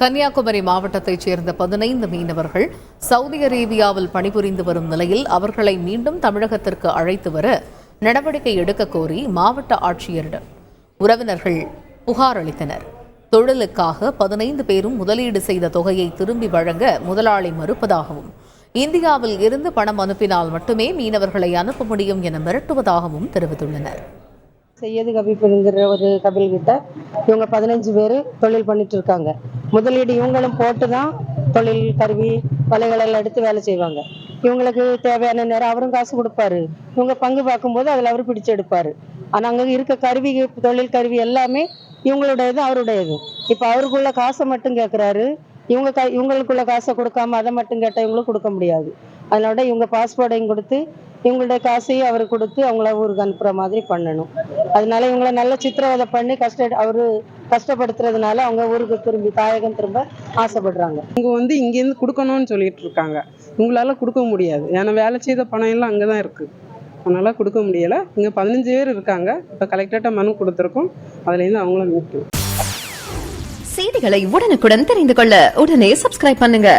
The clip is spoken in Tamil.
கன்னியாகுமரி மாவட்டத்தைச் சேர்ந்த 15 மீனவர்கள் சவுதி அரேபியாவில் பணிபுரிந்து வரும் நிலையில் அவர்களை மீண்டும் தமிழகத்திற்கு அழைத்து வர நடவடிக்கை எடுக்க கோரி மாவட்ட ஆட்சியரிடம் உறவினர்கள் புகார் அளித்தனர். தொழிலுக்காக 15 பேரும் முதலீடு செய்த தொகையை திரும்பி வழங்க முதலாளி மறுப்பதாகவும், இந்தியாவில் இருந்து பணம் அனுப்பினால் மட்டுமே மீனவர்களை அனுப்ப முடியும் என மிரட்டுவதாகவும் தெரிவித்துள்ளனர். செய்யது கபிப்புங்கிற ஒரு கபில் கிட்ட இவங்க 15 பேர் தொழில் பண்ணிட்டு இருக்காங்க. முதலீடு இவங்களும் போட்டு தான் தொழில் கருவி வலைகள் எல்லாம் எடுத்து வேலை செய்வாங்க. இவங்களுக்கு தேவையான நேரம் அவரும் காசு கொடுப்பாரு. இவங்க பங்கு பார்க்கும்போது அதில் அவர் பிடிச்சு எடுப்பாரு. ஆனால் அங்கே இருக்க கருவி, தொழில் கருவி எல்லாமே இவங்களுடையது, அவருடையது. இப்போ அவருக்குள்ள காசை மட்டும் கேட்குறாரு. இவங்களுக்குள்ள காசை கொடுக்காம அதை மட்டும் கேட்டால் இவங்களும் கொடுக்க முடியாது. அதனால இவங்க பாஸ்போர்ட்டையும் கொடுத்து இவங்களுடைய காசையும் அவர் கொடுத்து அவங்கள ஊருக்கு அனுப்புற மாதிரி பண்ணணும். அதனால இவங்களை நல்ல சித்திரவதை பண்ணி அவரு கஷ்டப்படுத்துறதுனால அவங்க ஊருக்கு திரும்பி தாயகம் திரும்ப ஆசைப்படுறாங்க. இவங்க இங்கேருந்து கொடுக்கணும்னு சொல்லிட்டு இருக்காங்க. உங்களால கொடுக்க முடியாது. ஏன்னா வேலை செய்த பணம் எல்லாம் அங்கதான் இருக்கு. அதனால கொடுக்க முடியல. இங்க 15 பேர் இருக்காங்க. இப்ப கலெக்டர்கிட்ட மனு கொடுத்துருக்கோம். அதுல இருந்து அவங்களும் மீட்டும். செய்திகளை உடனுக்குடன் தெரிந்து கொள்ள உடனே சப்ஸ்கிரைப் பண்ணுங்க.